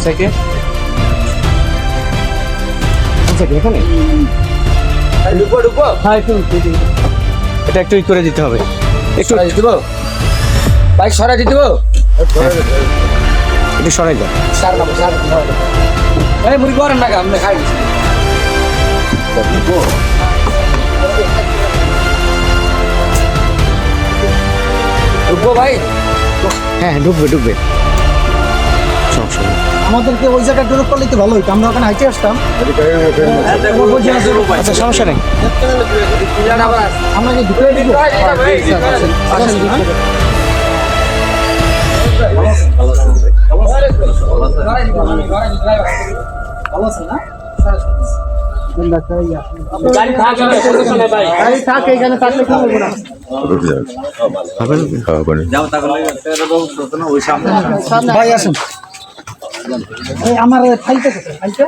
থেকে এখানে হ্যাঁ একটু এটা একটু করে দিতে হবে, একটু দিব বাইক সরাই দিতে দিব, একটু সরাই দাও। এই মুড়ি করেন না আপনি খাই ঢুকবো ভাই। হ্যাঁ ঢুকবে ঢুকবে, সমস্যা নেই। আমাদেরকে ওই জায়গায় ড্রপ করলে তো ভালো হইতো, আমরা ওখানে হাইটে আসতাম। আচ্ছা সমস্যা নেই, আমরা কি ঢুকে দিব? ভালো আছে না? গাড়ি থাক এখানে, থাকলে কি বলবো না। ভাই আসুন, আমার ফাইলটা কোথায়? ফাইলটা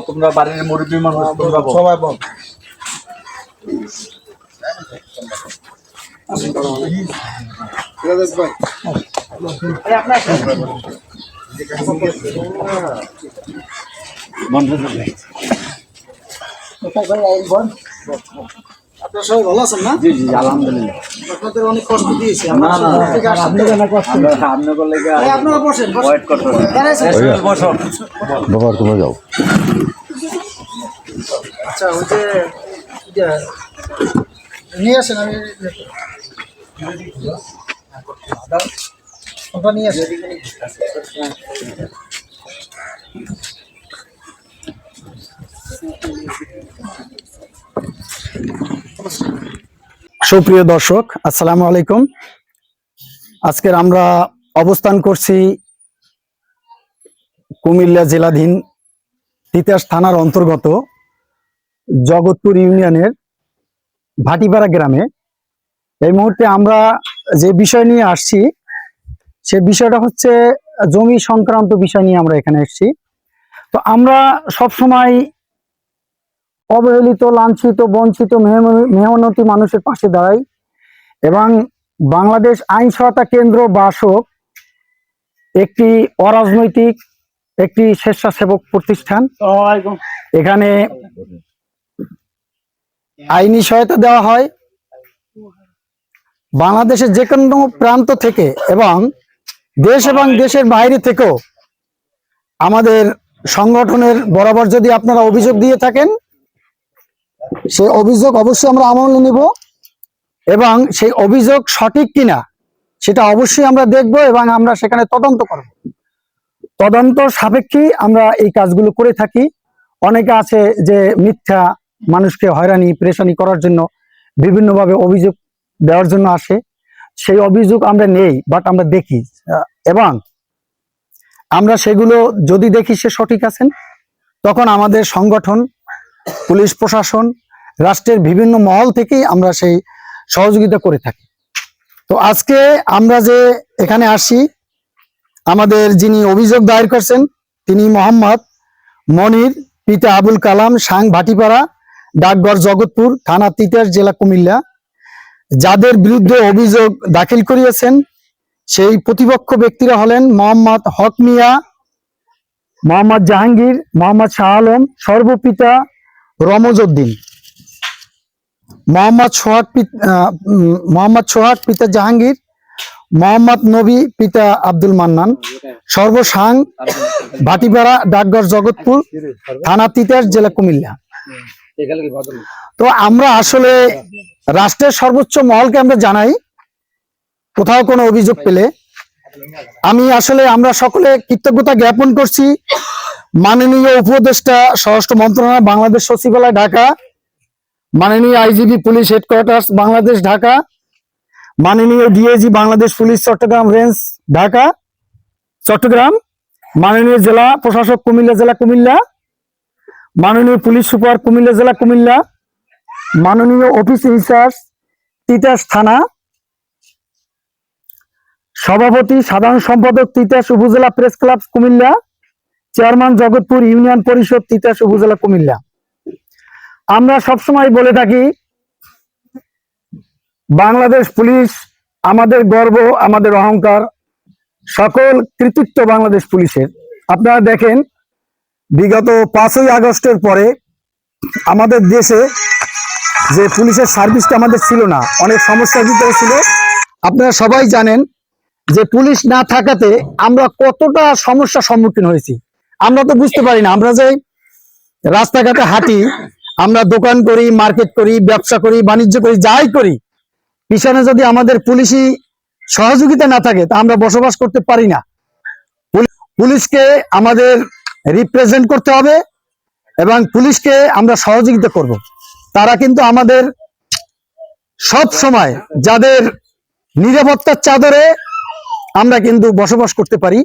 তোমরা বাড়ির মুরব্বী মানুষ, সবাই বল। আপনারা সবাই ভালো আছেন না? জি জি আলহামদুলিল্লাহ। আপনাদের অনেক কষ্ট দিয়েছি। আপনারা বসেন, বাবা তোমরা যাও। আচ্ছা ওই যে নিয়ে আসেন, আমি ওটা নিয়ে আসেন। সুপ্রিয় দর্শক, আসসালামু আলাইকুম। আজকের আমরা অবস্থান করছি কুমিল্লা জেলাধীন তিতাস থানার অন্তর্গত জগৎপুর ইউনিয়নের ভাটিপাড়া গ্রামে। এই মুহূর্তে আমরা যে বিষয় নিয়ে আসছি সে বিষয়টা হচ্ছে জমি সংক্রান্ত বিষয় নিয়ে আমরা এখানে এসেছি। তো আমরা সবসময় অবহেলিত, লাঞ্ছিত, বঞ্চিত, মেহনতি মানুষের পাশে দাঁড়াই এবং বাংলাদেশ আইন সহায়তা কেন্দ্র বাসক একটি অরাজনৈতিক একটি স্বেচ্ছাসেবক প্রতিষ্ঠান। এখানে আইনি সহায়তা দেওয়া হয় বাংলাদেশের যে কোনো প্রান্ত থেকে এবং দেশের বাইরে থেকেও। আমাদের সংগঠনের বরাবর যদি আপনারা অভিযোগ দিয়ে থাকেন সেই অভিযোগ অবশ্যই আমরা আমলে নেব এবং সেই অভিযোগ সঠিক কিনা সেটা অবশ্যই আমরা দেখব এবং আমরা সেখানে তদন্ত করব। তদন্ত সাপেক্ষে আমরা এই কাজগুলো করে থাকি। অনেকে আছে যে মিথ্যা মানুষকে হয়রানি পেরেশানি করার জন্য বিভিন্নভাবে অভিযোগ দেওয়ার জন্য আসে, সেই অভিযোগ আমরা নেই, বাট আমরা দেখি এবং আমরা সেগুলো যদি দেখি সে সঠিক আছেন তখন আমাদের সংগঠন, পুলিশ প্রশাসন, রাষ্ট্রের বিভিন্ন মহল থেকেই আমরা সেই সহযোগিতা করে থাকি। তো আজকে আমরা যে এখানে আসি, আমাদের যিনি অভিযোগ দায়ের করছেন তিনি মোহাম্মদ মনির, পিতা আবুল কালাম, সাং ভাটিপাড়া, ডাকঘর জগৎপুর, থানা তিতাস, জেলা কুমিল্লা। যাদের বিরুদ্ধে অভিযোগ দাখিল করিয়েছেন সেই প্রতিপক্ষ ব্যক্তিরা হলেন মোহাম্মদ হক মিয়া, মোহাম্মদ জাহাঙ্গীর, মোহাম্মদ শাহ আলম, সর্বপিতা রমজ উদ্দিন। মোহাম্মদ সোহাগ পিতা জাহাঙ্গীর, মোহাম্মদ নবী পিতা আব্দুল মান্নান, সর্বসাং ভাটিপাড়া, ডাকঘর জগৎপুর, থানা তিতাস, জেলা কুমিল্লা। তো আমরা আসলে রাষ্ট্রের সর্বোচ্চ মহলকে আমরা জানাই কোথাও কোনো অভিযোগ পেলে। আমরা সকলে কৃতজ্ঞতা জ্ঞাপন করছি মাননীয় উপদেষ্টা স্বরাষ্ট্র মন্ত্রণালয়, বাংলাদেশ সচিবালয়, ঢাকা, মাননীয় IGP police headquarters, Bangladesh, Dhaka, মাননীয় DIG Bangladesh police Chattogram range, Dhaka, Chattogram, মাননীয় জেলা প্রশাসক কুমিল্লা জেলা, কুমিল্লা, মাননীয় পুলিশ সুপার কুমিল্লা জেলা, কুমিল্লা, মাননীয় অফিস ইনচার্জ তিতাস থানা, সভাপতি সাধারণ সম্পাদক তিতাস উপজেলা press club Comilla, chairman Jagatpur union পরিষদ তিতাস উপজেলা, কুমিল্লা। আমরা সবসময় বলে থাকি বাংলাদেশ পুলিশ আমাদের গর্ব, আমাদের অহংকার, সকল কৃতিত্ব বাংলাদেশ পুলিশের। আপনারা দেখেন বিগত 5ই আগস্টের পরে আমাদের দেশে যে পুলিশের সার্ভিসটা আমাদের ছিল না, অনেক সমস্যার ভিতরে ছিল। আপনারা সবাই জানেন যে পুলিশ না থাকাতে আমরা কতটা সমস্যার সম্মুখীন হয়েছি। আমরা তো বুঝতে পারি না, আমরা যে রাস্তাঘাটে হাঁটি, আমরা দোকান করি, মার্কেট করি, ব্যবসা করি, বাণিজ্য করি, যাই করি, পিছনে যদি আমাদের পুলিশি সহযোগিতা না থাকে তা আমরা বসবাস করতে পারি না। পুলিশকে আমাদের রিপ্রেজেন্ট করতে হবে এবং পুলিশকে আমরা সহযোগিতা করব। তারা কিন্তু আমাদের সব সময় যাদের নিরাপত্তার চাদরে আমরা কিন্তু বসবাস করতে পারি।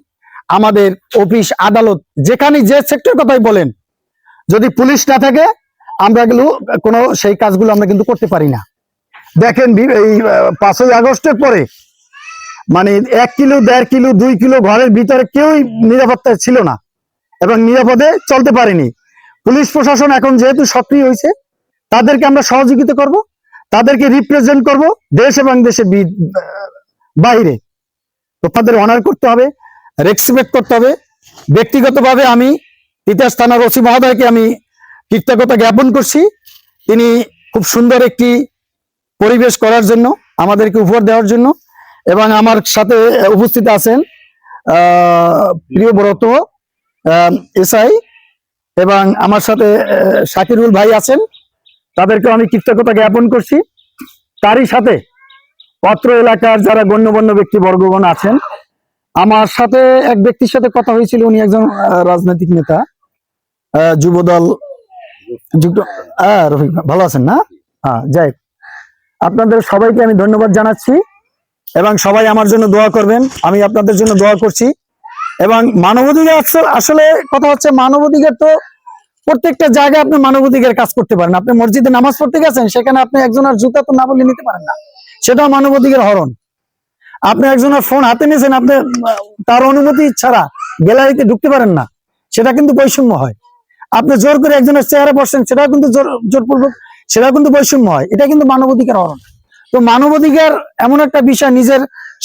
আমাদের অফিস আদালত যেখানে যে সেক্টর কথাই বলেন, যদি পুলিশ না থাকে আমরা কোনো সেই কাজগুলো আমরা কিন্তু করতে পারি না। দেখেন এই 5ই আগস্টের পরে মানে 1 কিলো 1.5 কিলো 2 কিলো ঘরের ভিতরে কেউই নিরাপত্তায় ছিল না এবং নিরাপদে চলতে পারেনি। পুলিশ প্রশাসন এখন যেহেতু সক্রিয় হয়েছে, তাদেরকে আমরা সহযোগিতা করব, তাদেরকে রিপ্রেজেন্ট করব দেশ এবং দেশের বাইরে। তো তাদের অনার করতে হবে, রেসপেক্ট করতে হবে। ব্যক্তিগতভাবে আমি তিতাস থানার ওসি মহোদয়কে আমি কৃতজ্ঞতা জ্ঞাপন করছি। তিনি খুব সুন্দর একটি পরিবেশ করার জন্য, আমাদেরকে উপহার দেওয়ার জন্য। এবং আমার সাথে উপস্থিত আছেন প্রিয়ব্রত এসআই এবং আমার সাথে শাকিরুল ভাই আছেন, তাদেরকে আমি কৃতজ্ঞতা জ্ঞাপন করছি। তারই সাথে অত্র এলাকার যারা গণ্যমান্য ব্যক্তি বর্গগণ আছেন। আমার সাথে এক ব্যক্তির সাথে কথা হয়েছিল, উনি একজন রাজনৈতিক নেতা, যুবদল যুক্ত। রফিক ভালো আছেন না? যাই, আপনাদের সবাইকে আমি ধন্যবাদ জানাচ্ছি এবং সবাই আমার জন্য দোয়া করবেন। আমি আপনাদের জন্য দোয়া করছি। এবং মানবাধিকার আসলে কথা হচ্ছে, মানবাধিকার তো প্রত্যেকটা জায়গায় আপনি মানবাধিকার কাজ করতে পারেন। আপনি মসজিদে নামাজ পড়তে গেছেন, সেখানে আপনি একজনের জুতা তো না বলে নিতে পারেন না, সেটাও মানবাধিকার হরণ। আপনি একজনের ফোন হাতে নিয়েছেন, আপনি তার অনুমতি ছাড়া গ্যালারিতে ঢুকতে পারেন না, সেটা কিন্তু বৈষম্য হয়। আপনি জোর করে একজনের চেয়ারে বসছেন, সেটাও কিন্তু জোরপূর্বক, সেটাও কিন্তু বৈষম্য হয়। এটা কিন্তু মানবাধিকার হরণ। তো মানবাধিকার এমন একটা বিষয়, নিজের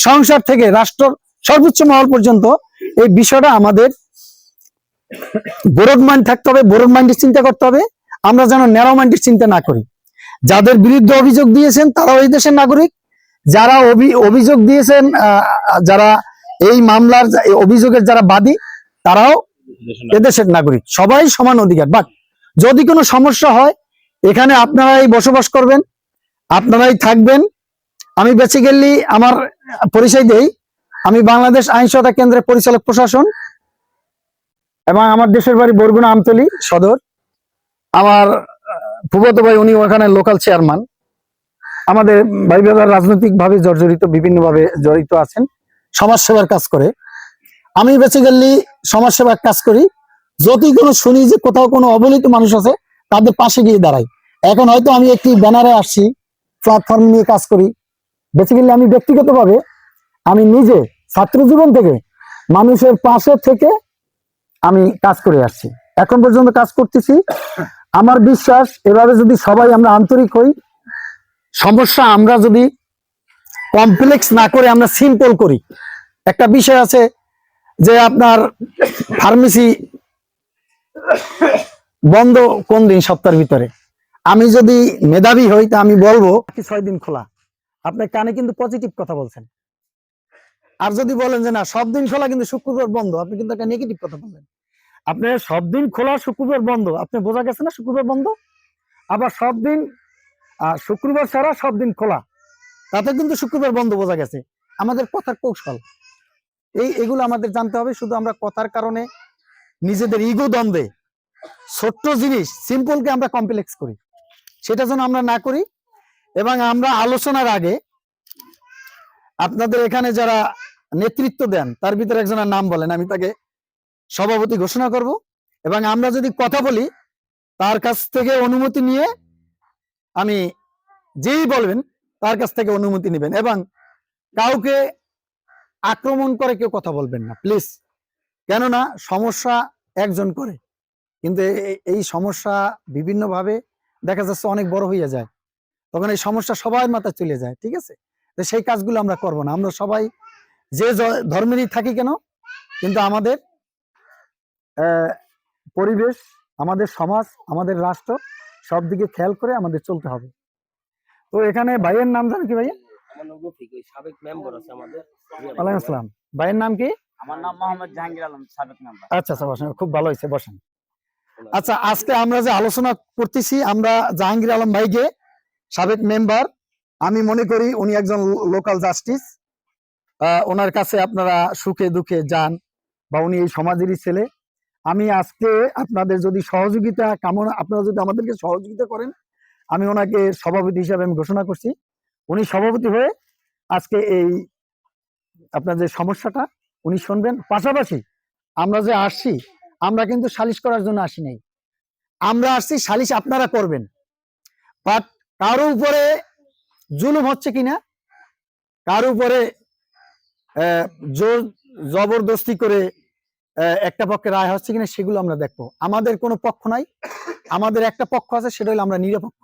সংসার থেকে রাষ্ট্র সর্বোচ্চ মহল পর্যন্ত এই বিষয়টা আমাদের ব্রড মাইন্ড থাকতে হবে, ব্রড মাইন্ডের চিন্তা করতে হবে। আমরা যেন ন্যারো মাইন্ডের চিন্তা না করি। যাদের বিরুদ্ধে অভিযোগ দিয়েছেন তারাও এই দেশের নাগরিক, যারা অভিযোগ দিয়েছেন, যারা এই মামলার অভিযোগের যারা বাদী, তারাও এদেশের নাগরিক। সবাই সমান অধিকার। বাট যদি কোনো সমস্যা হয়, এখানে আপনারাই বসবাস করবেন, আপনারাই থাকবেন। আমি বেসিক্যালি আমার পরিচয় দেই, আমি বাংলাদেশ আইন সহায়তা কেন্দ্রের পরিচালক প্রশাসন এবং আমার দেশের বাড়ি বরগুনা আমতলী সদর। আমার ফুফাতো ভাই উনি ওখানে লোকাল চেয়ারম্যান। আমাদের ভাই ব্রাদার রাজনৈতিক ভাবে জর্জরিত, বিভিন্ন ভাবে জড়িত আছেন, সমাজসেবার কাজ করে। আমি বেসিক্যালি সমাজসেবার কাজ করি। যদি কোনো শুনি যে কোথাও কোনো অবহেলিত মানুষ আছে, তাদের পাশে গিয়ে দাঁড়াই। এখন হয়তো আমি একটি ব্যানারে আসছি, প্ল্যাটফর্ম নিয়ে কাজ করি। বেসিক্যালি আমি ব্যক্তিগতভাবে আমি নিজে ছাত্র জীবন থেকে মানুষের পাশে থেকে আমি কাজ করে আসছি, এখন পর্যন্ত কাজ করতেছি। আমার বিশ্বাস, এভাবে যদি সবাই আমরা আন্তরিক হই, সমস্যা আমরা যদি কমপ্লেক্স না করে আমরা সিম্পল করি। একটা বিষয় আছে যে আপনার ফার্মেসি বন্ধ কোন দিন, সপ্তাহের ভিতরে। আমি যদি মেধাবী হই তা আমি বলবো কি 6 দিন খোলা। আপনার কানে কিন্তু পজিটিভ কথা বলছেন। আর যদি বলেন যে না সব দিন খোলা কিন্তু শুক্রবার বন্ধ, আপনি কিন্তু একটা নেগেটিভ কথা বললেন। আপনি সব দিন খোলা শুক্রবার বন্ধ, আপনি বোঝা গেছে না শুক্রবার বন্ধ। আবার সব দিন শুক্রবার ছাড়া সব দিন খোলা, তাতে কিন্তু শুক্রবার বন্ধ বোঝা গেছে। আমাদের কথার কৌশল এগুলো আমাদের জানতে হবে। শুধু আমরা কথার কারণে নিজেদের ইগো দ্বন্দ্বে ছোট্ট জিনিস সিম্পলকে আমরা কমপ্লেক্স করি, সেটা যেন আমরা না করি। এবং আমরা আলোচনার আগে আপনাদের এখানে যারা নেতৃত্ব দেন তার ভিতরে একজনের নাম বলেন, আমি তাকে সভাপতি ঘোষণা করব। এবং আমরা যদি কথা বলি তার কাছ থেকে অনুমতি নিয়ে, আমি যেই বলবেন তার কাছ থেকে অনুমতি নেবেন। এবং কাউকে আক্রমণ করে কেউ কথা বলবেন না প্লিজ। কেননা সমস্যা একজন করে, কিন্তু এই সমস্যা বিভিন্ন ভাবে দেখা যাচ্ছে অনেক বড় হয়ে যায়, তখন এই সমস্যা সবার মাথায় চলে যায়। ঠিক আছে, তো সেই কাজগুলো আমরা করব না। আমরা সবাই যে ধর্মেরই থাকি কেন, কিন্তু আমাদের পরিবেশ, আমাদের সমাজ, আমাদের রাষ্ট্র সব দিকে খেয়াল করে আমাদের চলতে হবে। তো এখানে ভাইয়ের নাম জানেন কি ভাইয়া? সাবেক মেম্বার আছে আমাদের। ওয়ালাইকুম আসসালাম। ভাইয়ের নাম কি? আমার নাম মোহাম্মদ জাহাঙ্গীর আলম, সাবেক মেম্বার। আচ্ছা আচ্ছা, বসেন, খুব ভালো হয়েছে, বসেন। আচ্ছা, আজকে আমরা যে আলোচনা করতেছি, আমরা জাহাঙ্গীর আলম ভাইকে, সাবেক মেম্বার, আমি মনে করি উনি একজন লোকাল জাস্টিস। ওনার কাছে আপনারা সুখে দুঃখে যান, বা উনি এই সমাজেরই ছেলে। আমি আজকে আপনাদের যদি সহযোগিতা কামনা, আপনারা যদি আমাদেরকে সহযোগিতা করেন, আমি ওনাকে সভাপতি হিসাবে আমি ঘোষণা করছি। উনি সভাপতি হয়ে আজকে এই আপনার যে সমস্যাটা উনি শুনবেন। পাশাপাশি আমরা যে আসছি, আমরা কিন্তু সালিশ করার জন্য আসি নাই, আমরা আসছি সালিশ আপনারা করবেন। বাট কারো উপরে জুলুম হচ্ছে কিনা, কারো উপরে জোর জবরদস্তি করে একটা পক্ষে রায় হচ্ছে কিনা, সেগুলো আমরা দেখবো। আমাদের কোনো পক্ষ নাই, আমাদের একটা পক্ষ আছে, সেটা হলো আমরা নিরপেক্ষ।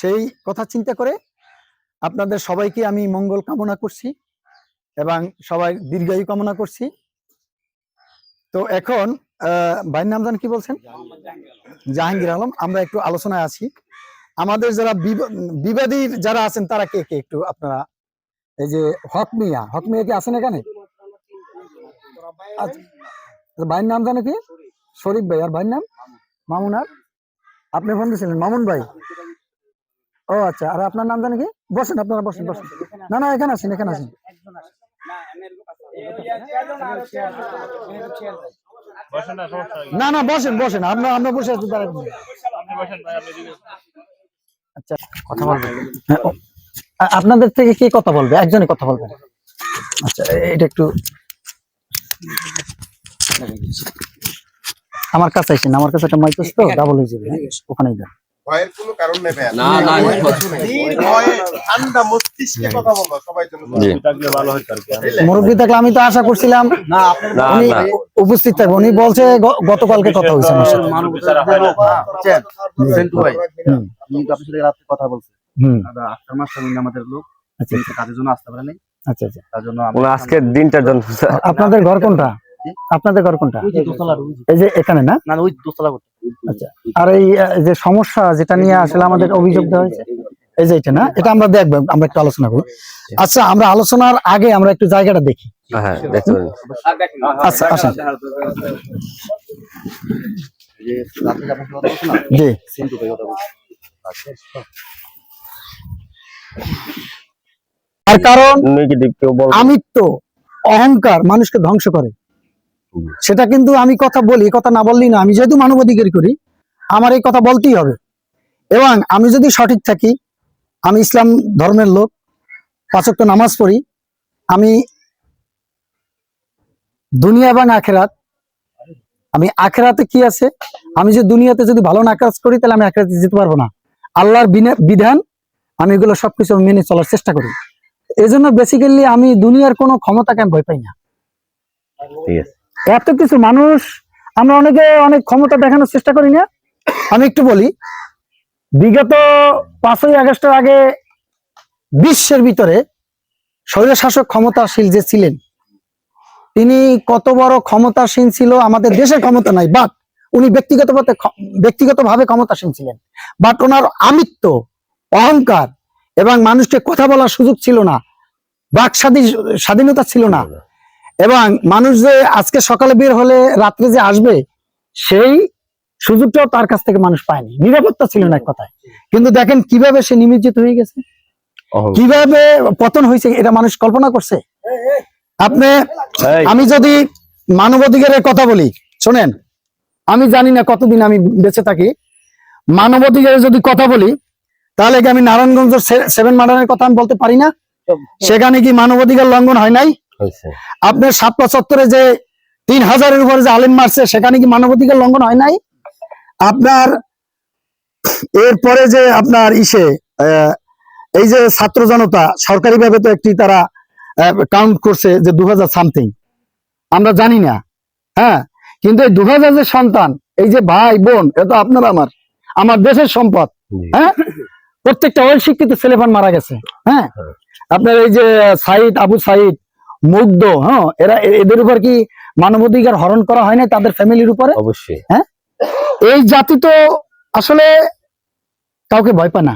সেই কথা চিন্তা করে আপনাদের সবাইকে আমি মঙ্গল কামনা করছি এবং সবাই দীর্ঘায়ু কামনা করছি। তো এখন ভাইয়ের নাম জান কি বলছেন? জাহাঙ্গীর আলম। আমরা একটু আলোচনায় আছি। আমাদের যারা বিবাদী যারা আছেন তারা কে কে একটু আপনারা, এই যে হক মিয়া কি আছেন এখানে? আচ্ছা, ভাইয়ের নাম জানো কি? শরীফ ভাই। আর ভাইয়ের নাম মামুন। আর আপনি ফোন দিয়েছিলেন মামুন ভাই? ও আচ্ছা। আর আপনার নাম জানো কি? বসেন, আপনারা বসেন বসেন। না না, এখানে আসেন, এখানে আসেন। না না, বসেন বসেন, আমরা বসে আছি। আচ্ছা, কথা বলবেন? আপনাদের থেকে কে কথা বলবে? একজনই কথা বলবে। আচ্ছা, এটা একটু আমার কাছে আসেন, আমার কাছে একটা মাইক আছে তো, ডাবল হয়ে যাবে, ওখানেই দেন। ভয়ের কোনো কারণ নেই ভাইয়া। না না, ভয়ে ঠান্ডা মস্তিষ্কে কথা বলবো সবাই জন্য। মুরব্বী থাকলে আমি তো আশা করছিলাম উনি উপস্থিত থাকবে। উনি বলছে গতকালকে কথা হয়েছে আমার সাথে। কথা বলছে হুম, আজকের মাসটা আমাদের লোক আচ্ছা কাজের জন্য আসতে পারে নাই, আচ্ছা আচ্ছা। তার জন্য আজকের দিনটার জন্য আপনাদের ঘর কোনটা? আপনাদের ঘর কোনটা? এই যে এখানে না? না ওই দোতলা করতে। আচ্ছা। আর এই যে সমস্যা যেটা নিয়ে আসলে আমাদের অভিযোগ দেওয়া হয়েছে, এই যে এটা না, এটা আমরা দেখবো, আমরা একটু আলোচনা করি। আচ্ছা, আমরা আলোচনার আগে আমরা একটু জায়গাটা দেখি। হ্যাঁ, দেখতে পারেন। আচ্ছা, আসেন। যে রাতে আপনার কথা বলছো না, জি, সিন্ধু ভাই কথা বলছে। তার কারণ নেগেটিভ কেউ বল, আমিত্ব, অহংকার মানুষকে ধ্বংস করে। সেটা কিন্তু আমি কথা বলি, কথা না বললেই না। আমি যেহেতু মানবাধিকার করি, আমার এই কথা বলতেই হবে। এবং আমি যদি সঠিক থাকি, আমি ইসলাম ধর্মের লোক, 5 ওয়াক্ত নামাজ পড়ি, আমি দুনিয়া এবং আখেরাত, আমি আখেরাতে কি আছে, আমি যে দুনিয়াতে যদি ভালো না কাজ করি তাহলে আমি আখেরাতে যেতে পারবো না। আল্লাহর বিধান আমি এগুলো সবকিছু মেনে চলার চেষ্টা করি। এই জন্য বেসিক্যালি আমি দুনিয়ার কোনো ক্ষমতাকে আমি ভয় পাই না। ঠিক আছে। এত কিছু মানুষ, আমরা অনেকে অনেক ক্ষমতা দেখানোর চেষ্টা করি না। আমি একটু বলি, বিগত 5ই আগস্টের আগে বিশ্বের ভিতরে স্বৈরশাসক ক্ষমতাশীল যে ছিলেন, তিনি কত বড় ক্ষমতাসীন ছিল, আমাদের দেশে ক্ষমতা নাই, বাট উনি ব্যক্তিগতভাবে ক্ষমতাসীন ছিলেন, বাট ওনার আমিত্ব, অহংকার এবং মানুষকে কথা বলার সুযোগ ছিল না, স্বাধীনতা ছিল না, এবং মানুষ যে আজকে সকালে বের হলে রাত্রে যে আসবে সেই সুযোগটাও তার কাছ থেকে মানুষ পায়নি, নিরাপত্তা ছিল না এক কথায়। কিন্তু দেখেন কিভাবে সে নিমজ্জিত হয়ে গেছে, কিভাবে পতন হয়েছে, এটা মানুষ কল্পনা করছে? আমি যদি মানবাধিকারের কথা বলি, শোনেন, আমি জানি না কতদিন আমি বেঁচে থাকি, মানবাধিকারের যদি কথা বলি তাহলে কি আমি নারায়ণগঞ্জ 7 মার্ডারের কথা আমি বলতে পারি না? সেখানে কি মানবাধিকার লঙ্ঘন হয় নাই? আপনার শাপলা চত্বরে যে 3000-এর উপরে যে আলেম মারছে সেখানে কি মানবাধিকার লঙ্ঘন হয় নাই? আপনার এরপরে যে আপনার এই যে ছাত্র জনতা সরকারিভাবে তো একটি তারা কাউন্ট করছে যে 2000 সামথিং, আমরা জানি না, হ্যাঁ, কিন্তু এই 2000 যে সন্তান, এই যে ভাই বোন, এটা আপনার আমার দেশের সম্পদ, হ্যাঁ, প্রত্যেকটা ওই শিক্ষিত ছেলেপান মারা গেছে, হ্যাঁ। আপনার এই যে সাইদ, আবু সাইদ, মুগ্ধ, হ্যাঁ, এদের উপর কি মানবাধিকার হরণ করা হয় না তাদের ফ্যামিলির উপরে? অবশ্যই, হ্যাঁ। এই জাতি তো আসলে কাউকে ভয় পায় না।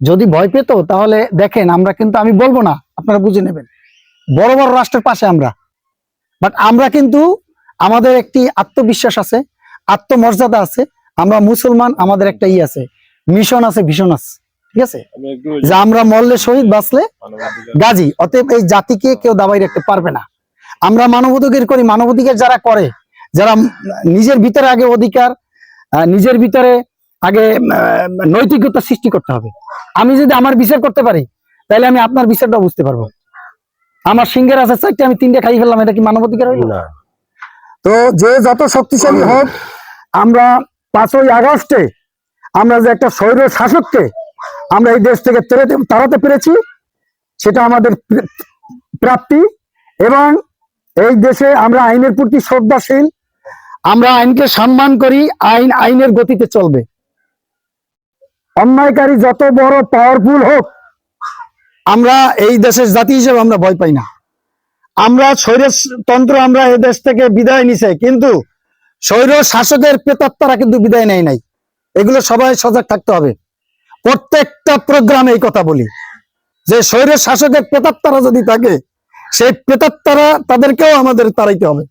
যদি ভয় পেত তাহলে দেখেন, আমরা কিন্তু, আমি বলবো না, আপনারা বুঝে নেবেন, বড় বড় রাষ্ট্রের পাশে আমরা, বাট আমরা কিন্তু আমাদের একটি আত্মবিশ্বাস আছে, আত্মমর্যাদা আছে, আমরা মুসলমান, আমাদের একটা আছে, মিশন আছে, ভিশন আছে, ঠিক আছে, যে আমরা মরলে শহীদ, বাঁচলে গাজী। অতএব এই জাতিকে কেউ দাবাই রাখতে পারবে না। আমরা মানবাধিকার করি, মানবাধিকার যারা করে, যারা নিজের ভিতরে আগে অধিকার, নিজের ভিতরে আগে নৈতিকতা সৃষ্টি করতে হবে। আমি যদি আমার বিচার করতে পারি তাহলে আমি আপনার বিচারটা বুঝতে পারবো। আমার সিংহের আছে 4টে, আমি 3টে খাই ফেললাম, এটা কি মানবাধিকার হইল? না। তো যে যত শক্তিশালী হোক, আমরা 5ই আগস্টে আমরা যে একটা স্বৈর শাসককে আমরা এই দেশ থেকে তাড়াতে পেরেছি, সেটা আমাদের প্রাপ্তি। এবং এই দেশে আমরা আইনের প্রতি শ্রদ্ধাশীল, আমরা আইনকে সম্মান করি, আইনের গতিতে চলবে। অন্যায়কারী যত বড় পাওয়ারফুল হোক, আমরা এই দেশের জাতি হিসেবে আমরা ভয় পাই না। আমরা স্বৈরতন্ত্র, আমরা এই দেশ থেকে বিদায় নিছে, কিন্তু স্বৈর শাসকের প্রেতাত্মারা কিন্তু বিদায় নেয় নাই। এগুলো সবাই সজাগ থাকতে হবে। প্রত্যেকটা প্রোগ্রামে এই কথা বলি যে স্বৈর শাসকের প্রেতাত্মারা যদি থাকে, সেই প্রেতাত্মারা তাদেরকেও আমাদের তাড়াইতে হবে।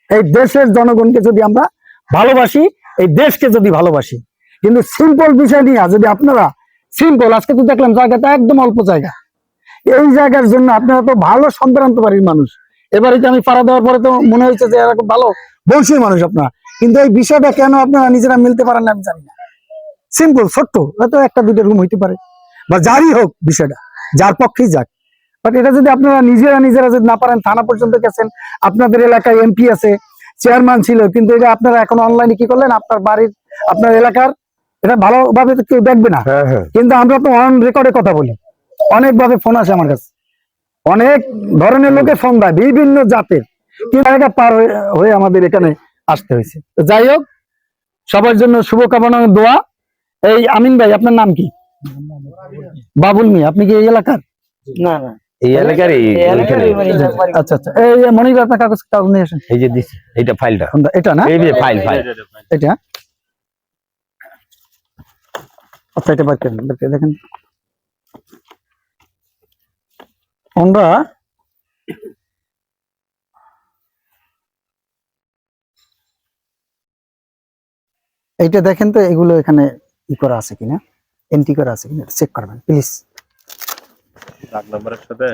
এই দেশের জনগণকে যদি আমরা ভালোবাসি, এই দেশকে যদি ভালোবাসি, কিন্তু সিম্পল বিষয় নিয়ে যদি আপনারা সিম্পল, আজকে তো দেখলাম জায়গাটা একদম অল্প জায়গা, এই জায়গার জন্য আপনারা তো ভালো সম্ভ্রান্ত বাড়ির মানুষ, এবারে আমি পাড়া দেওয়ার পরে তো মনে হয়েছে যে এরকম ভালো বংশীয় মানুষ আপনারা, কিন্তু এই বিষয়টা কেন আপনারা নিজেরা মিলতে পারেন না আমি জানি না। সিম্পল, ছোট্ট, হয়তো 1-2 রুম হইতে পারে, বা যারই হোক বিষয়টা, যার পক্ষেই যাক, বাট এটা যদি আপনারা নিজেরা যদি না পারেন, থানা পর্যন্ত গেছেন, আপনাদের এলাকায় এমপি আছে, চেয়ারম্যান ছিল, কিন্তু এটা আপনারা এখন অনলাইনে কি করলেন, আপনার বাড়ির, আপনার এলাকার, এটা ভালোভাবে কেউ দেখবে না। কিন্তু আমরা তো অন রেকর্ডে কথা বলি, অনেকভাবে ফোন আসে আমার কাছে, অনেক ধরনের লোকে ফোন দেয়, বিভিন্ন জাতের, কিন্তু পার হয়ে আমাদের এখানে আসতে হয়েছে। যাই হোক, সবার জন্য শুভকামনা, দোয়া। এই আমিন ভাই, আপনার নাম কি? বাবুল মিয়া। আপনি কি এই এলাকার? না না, এই এলাকার আচ্ছা আচ্ছা। এই মনির ভাই, আপনার কাগজ নিয়ে আসেন। এই যে দিছে, এইটা ফাইলটা, এটা না, এই যে ফাইল, এটা আচ্ছা, এটা দেখেন। আমরা এইটা দেখেন তো, এগুলো এখানে ই করা আছে কিনা, এন্ট্রি করা আছে কিনা চেক করবেন প্লিজ। ডাক নাম্বারের সাথে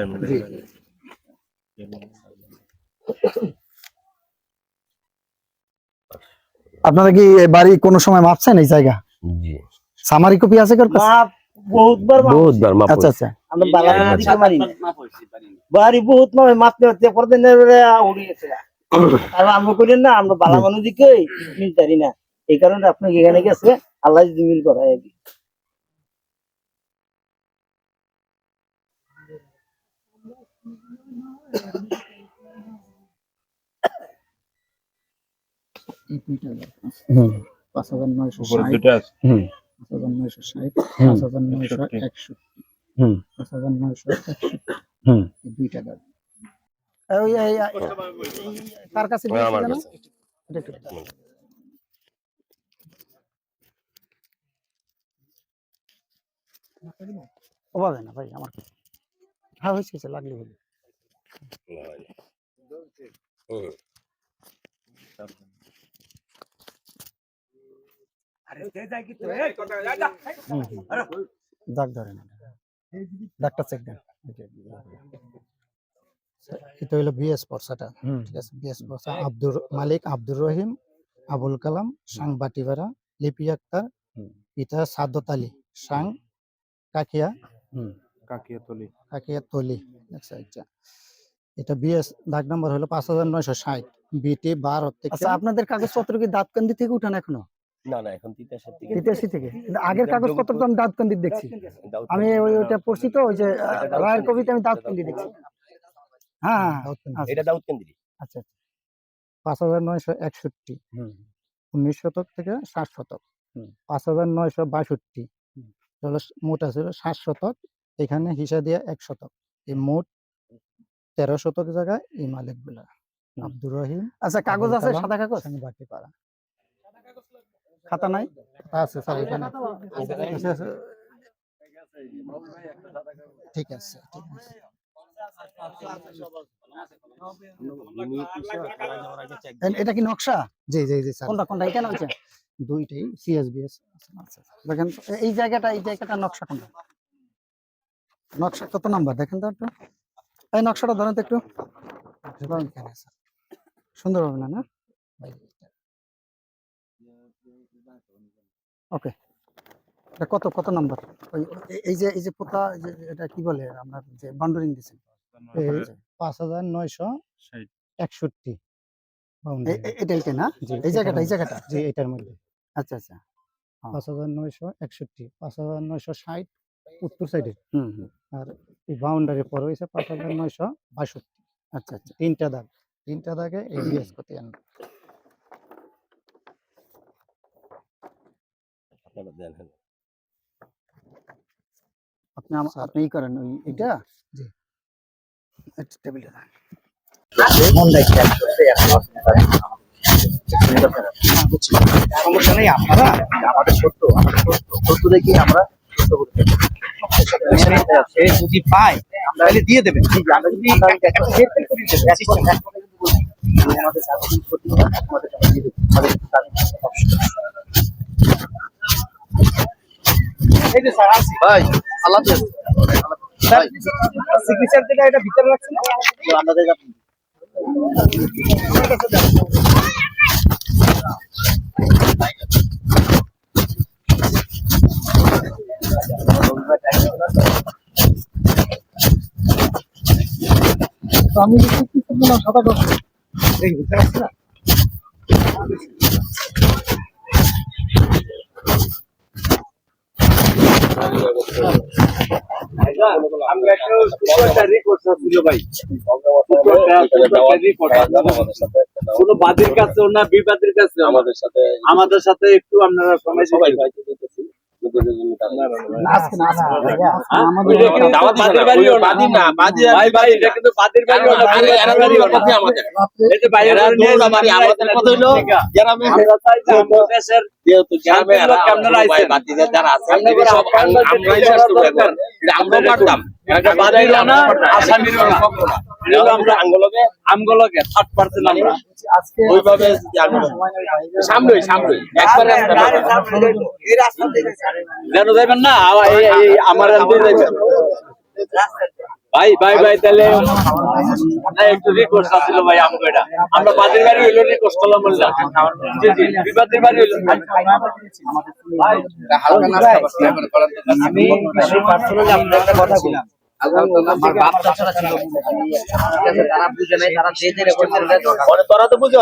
আপনারা কি বাড়ি কোনো সময় মাপছেন এই জায়গা? জি, সামারি কপি আছে কার কাছে? বহুতবার মাপ। আচ্ছা আচ্ছা, আমরা বাড়ি বহুত মাপতে পরদিন উড়িয়েছে, আর আমরা করেন না, আমরা বালা মানুষ দিকে মিল পারি না, এই কারণে আপনাকে এখানে গেছে, আল্লাহ যদি মিল করায় আর কি। হুম, 5,960, 5,960, 5,961, 5,961, 2 টাকা। কার কাছে দিয়েছে জানো? অভাবে না ভাই আমার। হ্যাঁ হয়েছে লাগলে বলি। দাগ ধরে না, দাগটা চেক দেন। এটা হলো বিএস পরসাটা, ঠিক আছে। বিএস পরসা আব্দুর মালিক আব্দুর রহিম আবুল কালাম সাং বাটিবাড়া লিপি আক্তার পিতা সাদত আলী সাং কাকিয়া কাকিয়া তলি। আচ্ছা এটা বিএস দাগ নাম্বার হলো 5960 বিটি 12 থেকে। আচ্ছা আপনাদের কাগজপত্র কি দাঁতকান্দি থেকে উঠান এখনো? না না, এখন 83 থেকে। কিন্তু আগের কাগজপত্র তো আমি দাঁতকান্দি দেখছি। আমি ওইটা পড়ছি তো, ওই যে রায়ের কবিতা আমি দাঁতকান্দি দেখছি। হ্যাঁ এটা দাউদকান্দি। আচ্ছা 5961 19 শতক থেকে 60 শতক। 5962 হলো মোট আছে 60 শতক, এখানে হিসা দিয়ে 1 শতক। এই মোট 13 শতক জায়গায় এই মালিক গুলা আব্দুর রহিম। আচ্ছা কাগজ আছে, সাদা কাগজ বাটি পাড়া। খাতা নাই? খাতা আছে স্যার এখানে। ঠিক আছে ঠিক আছে। এটা কি নকশা? জি জি জি স্যার। কোনটা কোনটা? এটা না হচ্ছে দুইটাই সিএসবিএস। আচ্ছা দেখেন এই জায়গাটা নকশা কোনটা? নকশা কত নাম্বার দেখেন তো একটু। এই নকশাটা ধরেন তো একটু। সুন্দর হবে না? ওকে, এটা কত কত নাম্বার? এই যে পোতা এটা কি বলে আপনার যে বাউন্ডারিং দিয়েছেন? 5961। এটা না এই জায়গাটা জি এটার মধ্যে। আচ্টা আচ্ছা 5961 5960 উত্তর সাইডে। আর এই বাউন্ডারি পর হইছে 5962। আচ্ছা আচ্ছা তিনটা দাগে এবিএস করতে আন। আপনি ই করেন ওই এটা জি একটা টেবিলে রাখ। সমস্যা নেই, আপনারা আমাদের সত্য দেখি আমরা সে যদি পায় তাহলে দিয়ে দেবেন। আমরা যদি ভাই আল্লাহ সিগনেচার যেটা এটা ভিতরে রাখছেন আমাদের আমি সাদা করছি কোন বাদীর কাছে না বিবাদীর কাছে আমাদের সাথে একটু আপনারা সময় সবাই আমগুলোকে 30% আমরা ওইভাবে সামনে যেন যাবেন না আমার ভাই তাহলে একটু রিকোয়েস্ট আছিল ভাই আমাকে এটা আমরা বাদের বাড়ি হইলো রিকোয়েস্ট করলাম বললাম জি বিবাদের বাড়ি হইলো ভাই হালকা নাস্তা আমি পার্সোনালি আপনাদের একটা কথা বললাম। আমার বাপ চাচারা ছিল তারা বুঝে নাই, তারা যে রেকর্ড করে তোরা তো বুঝো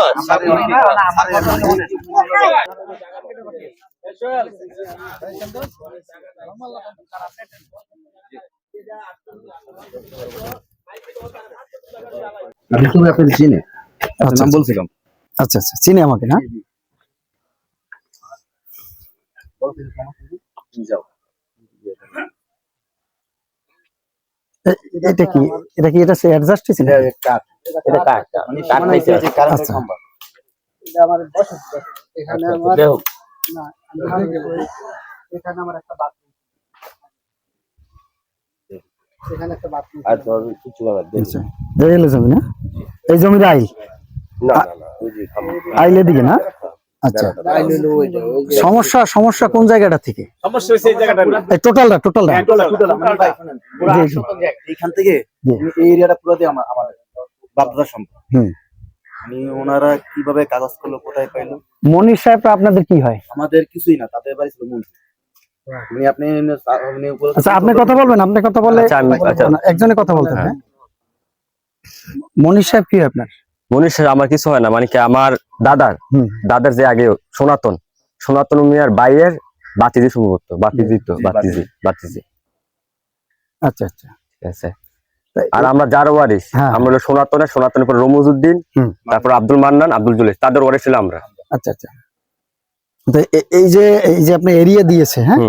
তুমি আপনি চিনে নাম বলছিলাম। আচ্ছা আচ্ছা চিনি আমাকে না? এটা কি এটা সে অ্যাডজাস্ট ছিল? এটা কাট মানে কাট খাইছে কারেন্টের খম্বা। এটা আমার বসে এখানে আমার না এখানে আমার একটা বাথরুম আর তোর কিছু না আচ্ছা এই হলো জমি না, এই জমির আইল না না ওই যে আইলের দিকে না। আচ্ছা সমস্যা সমস্যা কোন জায়গাটা থেকে? সমস্যা হয়েছে এই জায়গাটা এই টোটালটা এখান থেকে এই এরিয়াটা পুরো দিয়ে আমাদের বাপদাদার সম্পদ। ওনারা কিভাবে কাগজ করলো, কোথায় পাইলো? মনির সাহেব আপনাদের কি হয়? আমাদের কিছুই না, তাদের বাড়ি ছিল মুন্সি। আপনি আচ্ছা আপনি কথা বলবেন, আপনি কথা বললে একজনে কথা বলতে হবে। মনির সাহেব কি হয় আপনার? মনির সাহেব আমার কিছু হয় না, মানে কি আমার দাদার যে আগে সনাতন মিয়ার বাইয়ের বাতিজি সম্ভবত বাতিজি। আচ্ছা আচ্ছা ঠিক আছে। আর আমরা যার ওয়ারিস আমরা হলো সনাতনের পর রমুজউদ্দিন, তারপর আব্দুল মান্নান, আব্দুল জলিল, তাদের ওয়ারিস ছিল আমরা। আচ্ছা আচ্ছা তো এই যে আপনি এরিয়া দিয়েছে, হ্যাঁ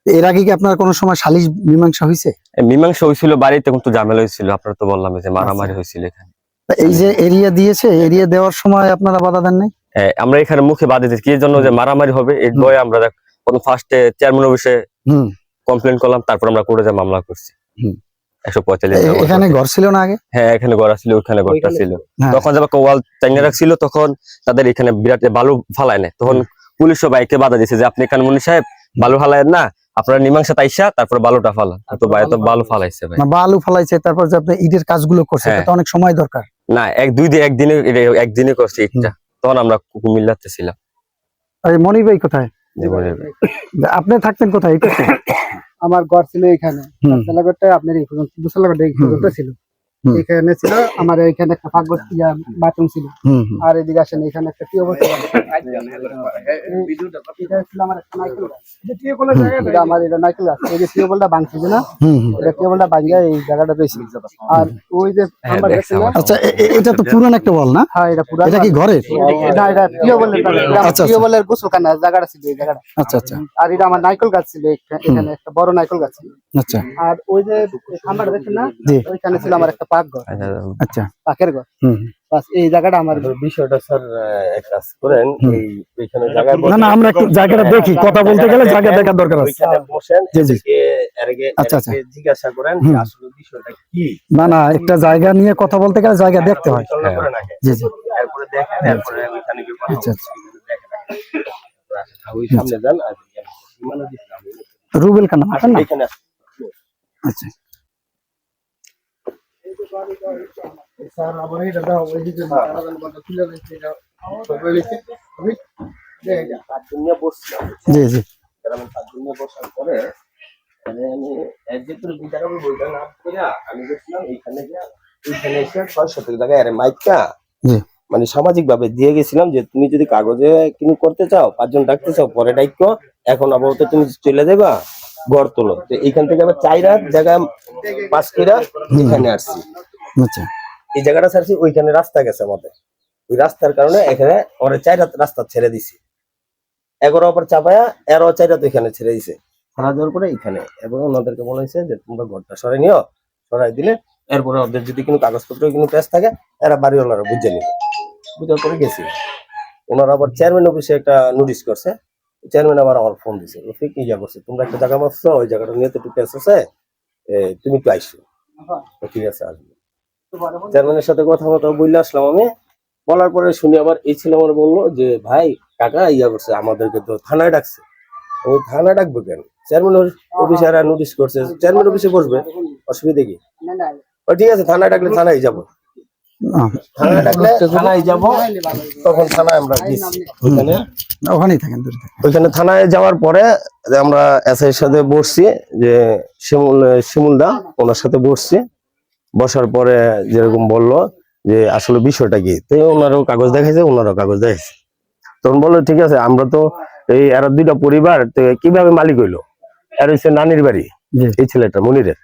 এর আগে কি আপনার কোনো সময় সালিশ মীমাংসা হয়েছে? মীমাংসা হয়েছিল বাড়িতে, কিন্তু ঝামেলা হয়েছিল, আপনারা তো বললাম যে মারামারি হয়েছিল এখানে। এই যে এরিয়া দিয়েছে, এরিয়া দেওয়ার সময় আপনারা বাধা দেন নাই? আমরা এখানে মুখে বাধা দিচ্ছি কি জন্য, যে মারামারি হবে এই ভয়ে আমরা প্রথম ফার্স্টে চেয়ারম্যান অফিসে কমপ্লেন করলাম, তারপর আমরা কোর্টে যা মামলা করছি। 145 এখানে ঘর ছিল না আগে? হ্যাঁ এখানে ঘর ছিল, ওখানে ঘরটা ছিল। তখন যখন ওয়াল টাইনে রাখছিল তখন তাদের এখানে বিরাট বালু ফালায় না, তখন পুলিশও বাইকে বাধা দিচ্ছে যে আপনি এখানে মনির সাহেব বালু ফালায় না, আপনারা মীমাংসা তাইসা তারপর বালুটা ফালান। তো ভাই তো বালু ফালাইছে ভাই, বালু ফালাইছে, তারপর যে আপনি ইটের কাজগুলো করছেন এটা তো অনেক সময় দরকার না, একদিনে করছি ইটটা, তখন আমরা কুমিল্লাতে ছিলাম। আরে মনির ভাই কোথায়? আপনি থাকতেন কোথায়? আমার ঘর ছিল এখানে, আপনার এই পর্যন্ত ছিল, এখানে ছিল আমার, এখানে একটা পাকঘর বাথরুম ছিল, আর এদিকে আসেন এখানে একটা টিউব ছিল, আমার এটা নাইকেল গাছ, এই যে টিউবওয়েলটা ভাঙছিল না, এটা টিউবওয়েলটা ভাঙিয়া এই জায়গাটা রয়েছে। আর ওই যে আচ্ছা এটা তো পুরান একটা ওয়াল না? হ্যাঁ এটা পুরান। এটা কি ঘরের? না এটা টিউবওয়েলের গোসলখানা জায়গাটা ছিল এই জায়গাটা। আচ্ছা আচ্ছা আর এটা আমার নাইকেল গাছ ছিল, এখানে একটা বড় নাইকেল গাছ ছিল। আচ্ছা আর ওই যে খাম্বাটা দেখছেন না, ওইখানে ছিল আমার একটা পাকঘর, আচ্ছা পাকের ঘর। বাস এই জায়গাটা আমার। বিষয়টা স্যার এক কাজ করেন, এই এখানে জায়গা না আমরা একটু জায়গাটা দেখি, কথা বলতে গেলে জায়গা দেখার দরকার আছে। ওইখানে বসেন, জি জি আচ্ছা আচ্ছা জিজ্ঞাসা করেন আসলে বিষয়টা কি। না একটা জায়গা নিয়ে কথা বলতে গেলে জায়গা দেখতে হয়। জি জি তারপরে দেখেন, তারপরে ওইখানে গিয়ে কথা আচ্ছা দেখেন। ওই সামনে যান, আর রুবেল খান আপনার নাম? এখানে আচ্ছা স্যার আবার এটা দাও, ওই যে তুলে দিচ্ছে এটা লিখে দুনিয়া বসছিলাম, জি জি আমি দুনিয়া বসার পরে আমি একদিকে বিচার বইটা না করে আমি দেখছিলাম এইখানে এসে 600 টাকা আরে মাইকটা জি মানে সামাজিক ভাবে দিয়ে গেছিলাম যে তুমি যদি কাগজে কিনে করতে চাও, 5 জন ডাকতে চাও, পরে ডাইকো, এখন আপাতত তুমি চলে যাবা ঘর তোলো। তো এইখান থেকে আবার 4 রাত জায়গা পাস করে এখানে আসছি। আচ্ছা এই জায়গাটা ছাড়ছি, ওইখানে রাস্তা গেছে আমাদের, ওই রাস্তার কারণে এখানে ওরা 4 রাত রাস্তা ছেড়ে দিছি, 11 অপর চাপায়া 4 রাত ওইখানে ছেড়ে দিছে। ছাড়া দেওয়ার পরে এখানে এবং ওনাদেরকে বলা হয়েছে যে তোমরা ঘরটা সরাই নিও, সরাই দিলে এরপরে ওদের যদি কোনো কাগজপত্র কোনো পেশ থাকে এরা বাড়িওয়ালারা বুঝে নিবে। বুঝার পরে গেছি, ওনারা আবার চেয়ারম্যান অফিসে একটা নোটিশ করছে, চেয়ারম্যান আবার আমার ফোন দিছে, রফিক ইয়া করছে, তোমরা একটা জায়গা মাপছো, ওই জায়গাটা নিয়ে তো একটু পেশ আছে, তুমি একটু আইসো। ঠিক আছে আসবো। চেয়ারম্যানের সাথে কথা মতো বললে আসলাম আমি, বলার পরে শুনি আবার এই ছেলে আমার বললো যে ভাই কাকা ইয়া করছে, আমাদেরকে তো থানায় ডাকছে। ওই থানায় ডাকবো কেন, চেয়ারম্যান অফিসে আর নোটিশ করছে, চেয়ারম্যান অফিসে বসবে, অসুবিধা কি? ঠিক আছে থানায় ডাকলে থানায় যাবো, থানায় ডাকলে থানায় যাবো, তখন থানায় আমরা গেছি। ওখানেই থাকেন? ওইখানে থানায় যাওয়ার পরে আমরা এসআইয়ের সাথে বসছি, যে শিমুলদা ওনার সাথে বসছি, বসার পরে যেরকম বললো যে আসলে বিষয়টা কি, তো ওনারও কাগজ দেখাইছে, ওনারও কাগজ দেখাইছে। তখন বললো ঠিক আছে আমরা তো এই এরা 2টা পরিবার, তো কিভাবে মালিক হইলো, এর হচ্ছে নানির বাড়ি এই ছেলেটা মনিরের,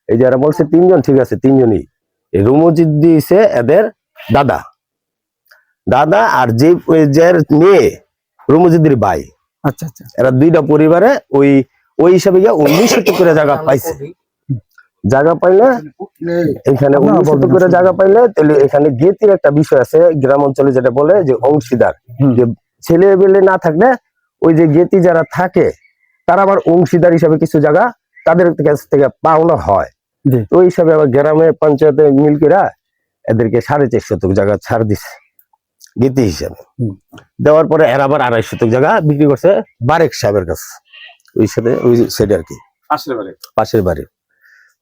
এই যে এরা বলছে 3 জন, ঠিক আছে 3 জনই, এই রুমুজিদ দিয়েছে এদের দাদা আর যে মেয়ে রুমুজিদের ভাই। আচ্ছা আচ্ছা এরা 2টা পরিবারে ওই হিসাবে গিয়ে 1900 করে জায়গা পাইছে। জায়গা পাইলে এখানে 1900 করে জায়গা পাইলে, তাহলে এখানে গেতির একটা বিষয় আছে গ্রাম অঞ্চলে, যেটা বলে যে অংশীদার, যে ছেলে বেলে না থাকলে ওই যে গেতি যারা থাকে তারা আবার অংশীদার হিসাবে কিছু জায়গা তাদের কাছ থেকে পাওনা হয়। জি। তো ওই হিসাবে আবার গ্রামে পঞ্চায়েতে মিল করে এদেরকে 4.5 শতক জায়গা ছাড় দিছে গীতি হিসাবে। দেওয়ার পরে এর আবার 2.5 শতক জায়গা বিক্রি করছে বারেক সাহেবের কাছে, ওই সাথে ওই সাইডে আর কি পাশের বাড়ি।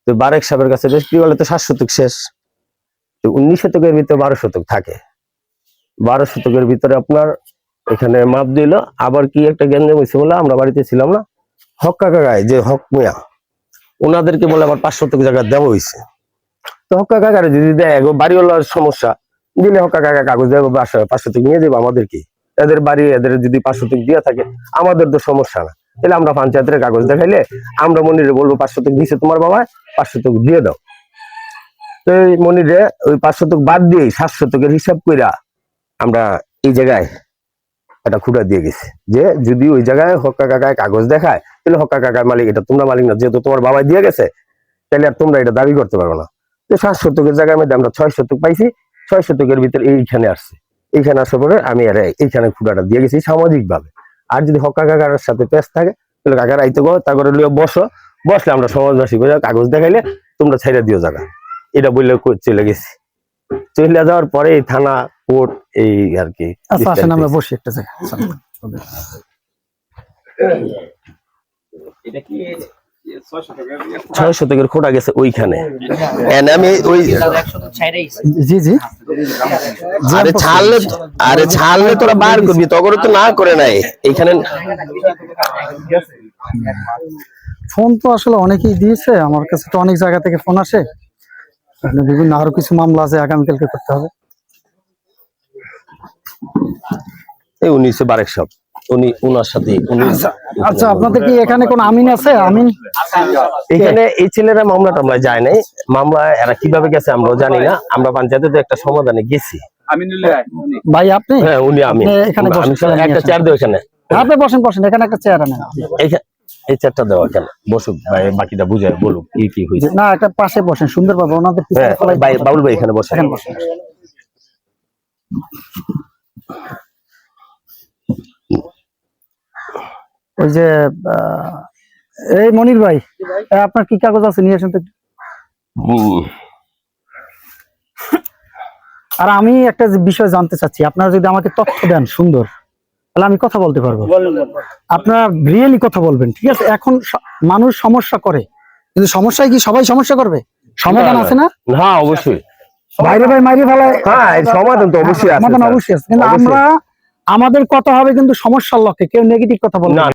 তো বারেক সাহেবের কাছে বিক্রি করলে তো 7 শতক শেষ। তো 19 শতকের ভিতরে 12 শতক থাকে। 12 শতকের ভিতরে আপনার এখানে মাপ দিল। আবার কি একটা গ্যাঞ্জাম হয়েছে বলে আমরা বাড়িতে ছিলাম না, হক্কা কাকায় যে হক মিয়া ওনাদেরকে বলে আবার 5 শতক জায়গা দেওয়া হয়েছে। তো হক্কা কাকারে যদি দেয় বাড়িওয়ালার সমস্যা দিলে হক্কা কাকা কাগজ দেবো 5 শতক নিয়ে যাবো আমাদের কি, এদের বাড়ি এদের যদি 5 শতক দিয়ে থাকে আমাদের তো সমস্যা না। তাহলে আমরা পঞ্চায়েতের কাগজ দেখাইলে আমরা মনিরে বলবো 5 শতক দিছে তোমার বাবা, 5 শতক দিয়ে দাও। তো মনিরে ওই 5 শতক বাদ দিয়ে 7 শতকের হিসাব কইরা আমরা এই জায়গায় একটা খুঁড়া দিয়ে গেছি যে যদি ওই জায়গায় হক্কা কাকায় কাগজ দেখায় তাহলে হক্কা কাকার মালিক, এটা তোমরা মালিক না, যেহেতু তোমার বাবা দিয়ে গেছে তাহলে আর তোমরা এটা দাবি করতে পারো না। তো 7 শতকের জায়গায় মধ্যে আমরা 6 শতক পাইছি। 6 শতকের ভিতরে এইখানে আসছে, এইখানে আসার পরে আমি আর এইখানে খুঁড়াটা দিয়ে গেছি সামাজিক ভাবে। আর যদি হক্কা কাকার সাথে পেশ থাকে তাহলে কাকার আইতে গো, তারপরে বসলে আমরা সমাজবাসী করে কাগজ দেখাইলে তোমরা ছেড়ে দিও জায়গা, এটা বললে চলে গেছি। চলে যাওয়ার পরে এই থানা কোর্ট এই আর কি। আচ্ছা আসেন আমরা বসি একটা জায়গায়। এটা কি 6 শতকের খোটা গেছে ওইখানে। আমি ওই জি জি আরে ছাড়লে তোরা বার করবি, তখন তো না করে নাই এইখানে। ফোন তো আসলে অনেকেই দিয়েছে, আমার কাছে তো অনেক জায়গা থেকে ফোন আসে, বিভিন্ন আরো কিছু মামলা আছে আগামীকালকে করতে হবে। এই 1912 সব উনি ওনার সাথে আচ্ছা আপনাদের কি এখানে কোন আমিন আছে? আমিন এখানে এই ছেলেরা মামলা টামলা যায় নাই, মামলা এরা কিভাবে গেছে আমরাও জানি না। আমরা পঞ্চায়েতে তো একটা সমাধানে গেছি। ভাই আপনি? হ্যাঁ উনি আমি এখানে একটা চেয়ার দেবো এখানে, আপনি বসেন বসেন, এখানে একটা চেয়ার আনেন। এই চেয়ারটা দেওয়া এখানে বসুক ভাই, বাকিটা বুঝে বলুক কি কি হয়েছে। না একটা পাশে বসেন, সুন্দর পাবো ওনাদের হ্যাঁ ভাই, বাবুল ভাই এখানে বসে। এখানে বসেন। ওই যে এই মনির ভাই, আপনার কি কাগজ আছে নিয়ে আসেন তো। আর আমি একটা বিষয় জানতে চাচ্ছি, আপনারা যদি আমাকে তথ্য দেন সুন্দর, তাহলে আমি কথা বলতে পারবো। আপনারা রিয়েলি কথা বলবেন, ঠিক আছে? এখন মানুষ সমস্যা করে, কিন্তু সমস্যায় কি সবাই সমস্যা করবে? সমাধান আছে না? হ্যাঁ অবশ্যই, বাইরে ভাই মাইরে ফেলায় হ্যাঁ সমাধান তো অবশ্যই আছে, সমাধান অবশ্যই আছে, কিন্তু আমরা আমাদের কথা হবে কিন্তু সমস্যার লক্ষ্যে, কেউ নেগেটিভ কথা বলবে না।